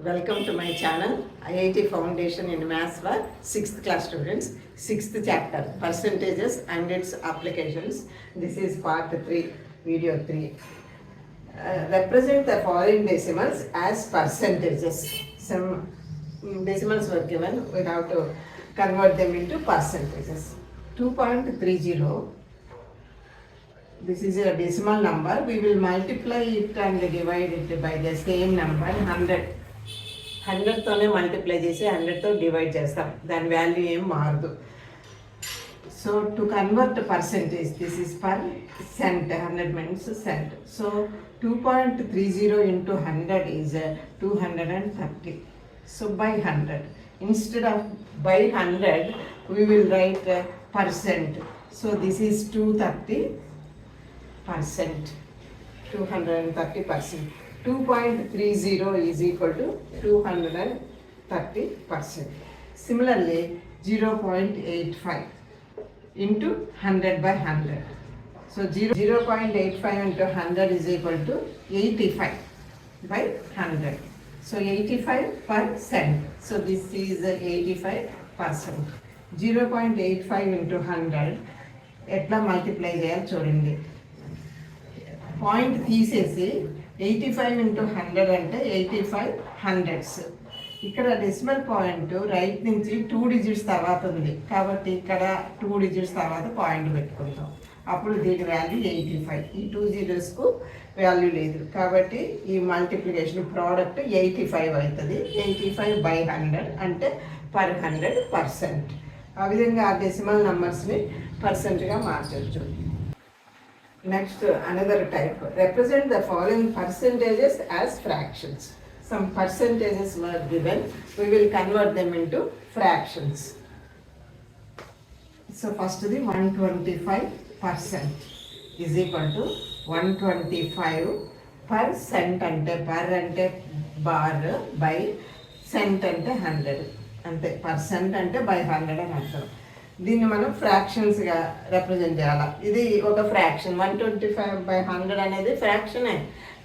Welcome to my channel, IIT Foundation in Maths for 6th class students, 6th chapter, Percentages and its Applications. This is part 3, video 3. Represent the following decimals as percentages. Some decimals were given, we have to convert them into percentages. 2.30, this is a decimal number. We will multiply it and divide it by the same number, 100. 100తోనే multiply చేసి 100తో divide చేస్తాం, దాని value ఏం మారదు. So to convert percentage, this is per cent, 100 means cent. So 2.30 into 100 is 230. So by 100, instead of by 100 we will write percent. So this is 230%, 230%. 2.30 is equal to 230%. Similarly, 0.85 into 100 by 100. So 0.85 into 100 is equal to 85 by 100. So 85%. So this is 85%. 0.85 into 100 ఎట్లా multiply చేయాలి చూడండి. Point తీసేసి 85 into 100 అంటే 85 hundreds. ఇక్కడ decimal point right నుంచి 2 digits తర్వాత ఉంది కాబట్టి ఇక్కడ 2 digits తర్వాత పాయింట్ పెట్టుకుంటాం. అప్పుడు దీని వాల్యూ 85. ఈ 2 zeros వాల్యూ లేదు కాబట్టి ఈ మల్టిప్లికేషన్ ప్రోడక్ట్ 85 అవుతుంది. 85 by 100 అంటే per 100%. ఆ విధంగా ఆ డెసిమల్ నెంబర్స్ని పర్సెంట్గా మార్చవచ్చు. Next, another type. Represent the following percentages as fractions. Some percentages were given. We will convert them into fractions. So first the 125% is equal to 125% ante per ante bar by cent ante 100. ante percent ante by 100 అని అర్థం. దీన్ని మనం ఫ్రాక్షన్స్గా represent చేయాలి. ఇది ఒక fraction, 125/100 అనేది ఫ్రాక్షనే,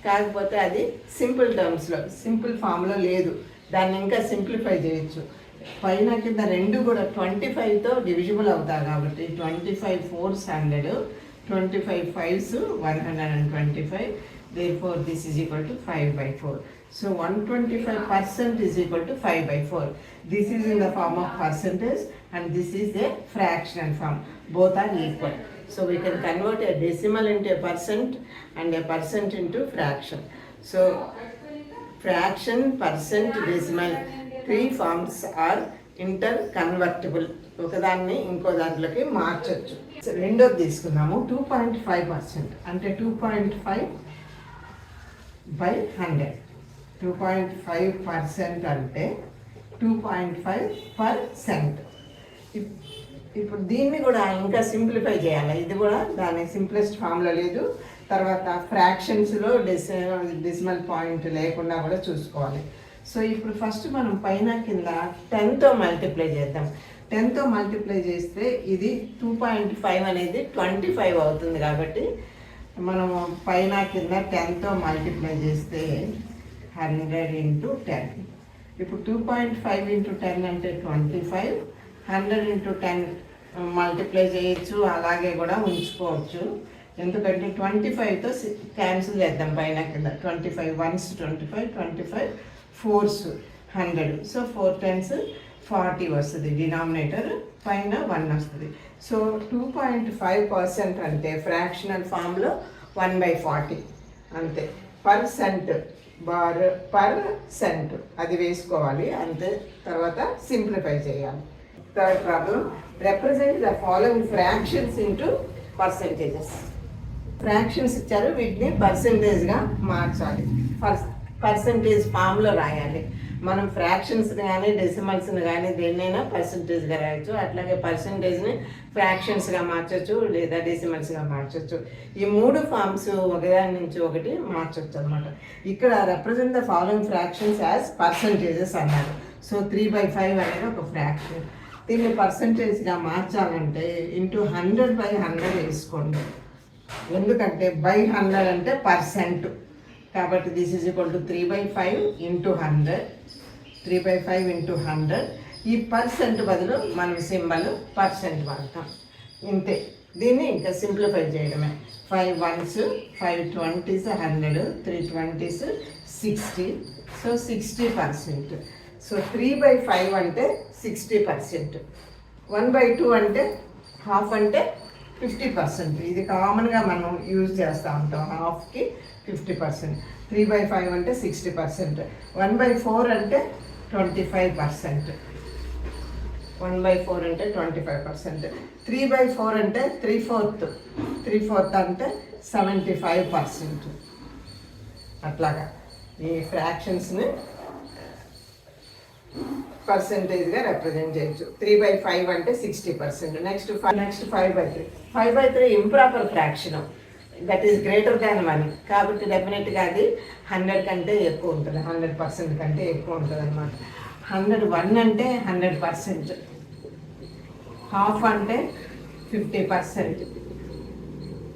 కాకపోతే అది సింపుల్ టర్మ్స్లో, సింపుల్ ఫామ్లో లేదు. దాన్ని ఇంకా సింప్లిఫై చేయొచ్చు. పైన కింద రెండు కూడా 25తో డివిజిబుల్ అవుతాయి కాబట్టి 25 4s 100, 25 5s 125. Therefore this is equal to 5/4. So 125% is equal to 5/4. This is in the form of percentage and this is a fractional form. Both are equal. So we can convert a decimal into a percent and a percent into fraction. So fraction, percent, decimal, three forms are interconvertible. ఒకదాన్ని ఇంకో దాంట్లోకి మార్చొచ్చు. రెండోది తీసుకున్నాము, 2.5% అంటే 2.5 by 100. 2.5% అంటే 2.5%. ఇప్పుడు దీన్ని కూడా ఇంకా సింప్లిఫై చేయాలి. ఇది కూడా దాని సింప్లెస్ట్ ఫామ్లో లేదు. తర్వాత ఫ్రాక్షన్స్లో డెసిమల్ పాయింట్ లేకుండా కూడా చూసుకోవాలి. సో ఇప్పుడు ఫస్ట్ మనం పైన కింద 10తో మల్టిప్లై చేద్దాం. 10తో మల్టిప్లై చేస్తే ఇది 2.5 అనేది 25 అవుతుంది కాబట్టి మనము పైన కింద 10తో మల్టిప్లై చేస్తే 100 into 10. ఇప్పుడు 2.5 into 10 అంటే 25. 100 into 10 మల్టిప్లై చేయొచ్చు, అలాగే కూడా ఉంచుకోవచ్చు. ఎందుకంటే 25తో క్యాన్సిల్ చేద్దాం పైన కింద. 25 1s 25, 25 4s 100. సో 4 10s 40 వస్తుంది డినామినేటర్, పైన 1 వస్తుంది. సో 2.5% అంటే ఫ్రాక్షనల్ ఫామ్లో 1/40 అంతే. పర్సెంట్ బార్ పర్సెంట్ అది వేసుకోవాలి అంతే. తర్వాత సింప్లిఫై చేయాలి. Third problem, represent the following fractions into percentages. Fractions ఇచ్చారు, వీటిని పర్సెంటేజ్గా మార్చాలి. పర్సెంటేజ్ ఫామ్లో రాయాలి. మనం ఫ్రాక్షన్స్ని కానీ డెసిమల్స్ని కానీ దేన్నైనా పర్సెంటేజ్గా రాయొచ్చు. అట్లాగే పర్సెంటేజ్ని ఫ్రాక్షన్స్గా మార్చొచ్చు లేదా డెసిమల్స్గా మార్చొచ్చు. ఈ మూడు ఫామ్స్ ఒకదాని నుంచి ఒకటి మార్చొచ్చు అనమాట. ఇక్కడ represent the following fractions as percentages అన్నారు. సో 3/5 అనేది ఒక ఫ్రాక్షన్. దీన్ని పర్సెంటేజ్గా మార్చాలంటే ఇంటూ 100/100 వేసుకోండి. ఎందుకంటే by 100 అంటే పర్సెంట్, కాబట్టి this is equal to 3/5 into 100. 3/5 into 100. ఈ పర్సెంట్ బదులు మనం సింబల్ పర్సెంట్ వాడతాం. ఇంతే. దీన్ని ఇంకా సింప్లిఫై చేయడమే. 5 ones 5 20s 100, 3 20s 60. So 60%. So 3/5 అంటే 60%. 1/2 అంటే హాఫ్ అంటే 50%. ఇది కామన్గా మనం యూజ్ చేస్తూ ఉంటాం. హాఫ్కి 50%. 3/5 అంటే 60%. 1/4 అంటే 25%. 1/4 అంటే 25%. 3/4 అంటే 3/4. 3/4 అంటే 75%. అట్లాగా ఈ ఫ్రాక్షన్స్ని పర్సెంటేజ్గా రిప్రజెంట్ చేయొచ్చు. 3/5 అంటే 60%. Next 5/3. 5/3 improper fraction, that is greater than 1. కాబట్టి డెఫినెట్గా అది 100 కంటే ఎక్కువ ఉంటుంది. 100% కంటే ఎక్కువ ఉంటుంది అనమాట. 101 అంటే 100%. హాఫ్ అంటే 50%.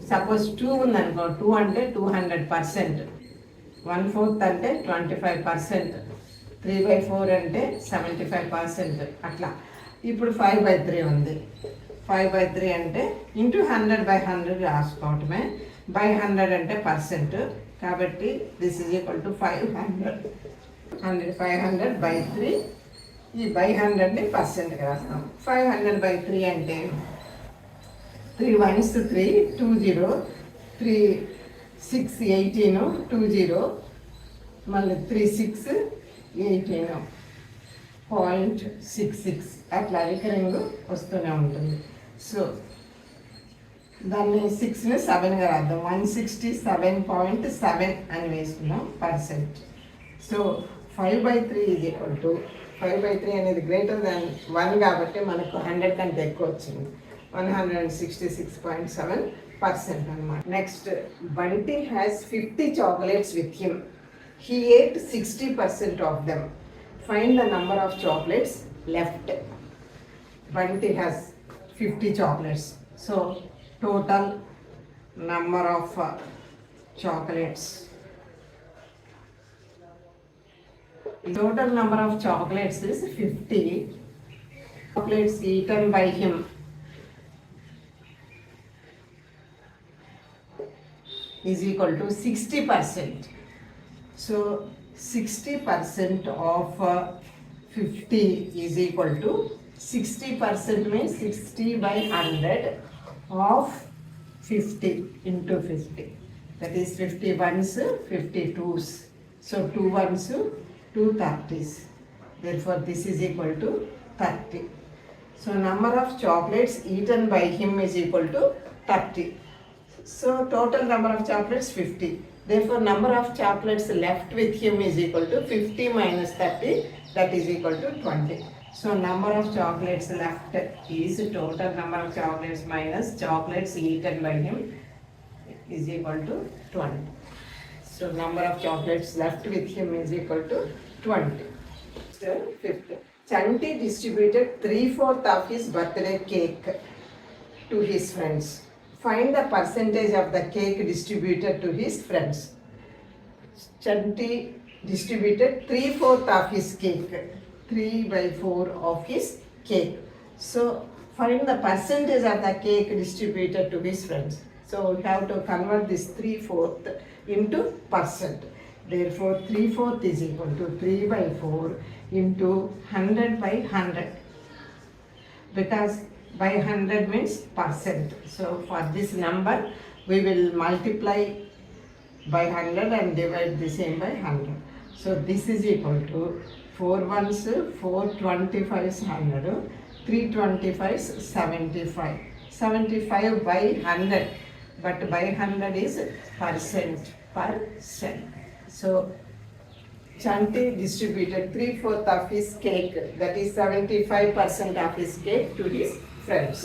సపోజ్ 2 ఉందనుకో, 2 అంటే 200%. 1/4 అంటే 25%. 3/4 అంటే 75%. అట్లా. ఇప్పుడు 5/3 ఉంది. 5/3 అంటే ఇంటూ 100/100 రాసుకోవటమే. 100 అంటే పర్సెంట్. కాబట్టి దిస్ ఈజ్ ఈక్వల్ టు 500. 500/3. ఈ 100ని పర్సెంట్గా రాస్తాం. 500/3 అంటే 3 ones 3, 20, 3 6 18, 20, మళ్ళీ 3 6 18, 0.66 అట్లా రికరింగ్ వస్తూనే ఉంటుంది. సో దాన్ని 6ని 7గా రాద్దాం. 167.7 అని వేసుకున్నాం percent. So 5/3 is equal to 5/3 అనేది గ్రేటర్ దాన్ 1 కాబట్టి మనకు 100 కంటే ఎక్కువ వచ్చింది. 166.7% అనమాట. Next, Bunty has 50 chocolates with him. He ate 60% of them. Find the number of chocolates left. Bunty has 50 chocolates. So total number of chocolates. Total number of chocolates is 50. Chocolates eaten by him is equal to 60%. So 60% of 50 is equal to 60% means 60/100 of 50 into 50. That is 50 ones, 50 twos. So 2 ones, 2 30s. Therefore this is equal to 30. So number of chocolates eaten by him is equal to 30. So total number of chocolates 50. Therefore number of chocolates left with him is equal to 50 minus 30, that is equal to 20. So number of chocolates left is total number of chocolates minus chocolates eaten by him is equal to 20. So number of chocolates left with him is equal to 20. So fifth, Chanti distributed 3/4 of his birthday cake to his friends. Find the percentage of the cake distributed to his friends. Chanti distributed 3/4 of his cake. 3/4 of his cake. So find the percentage of the cake distributed to his friends. So we have to convert this 3/4 into percent. Therefore 3/4 is equal to 3/4 into 100/100. Because by 100 means percent. So for this number we will multiply by 100 and divide the same by 100. So this is equal to 4 ones 4 25s 100, 3 25s 75. 75/100, but by 100 is percent. So Chanti distributed 3/4 of his cake, that is 75% of his cake, to his friends.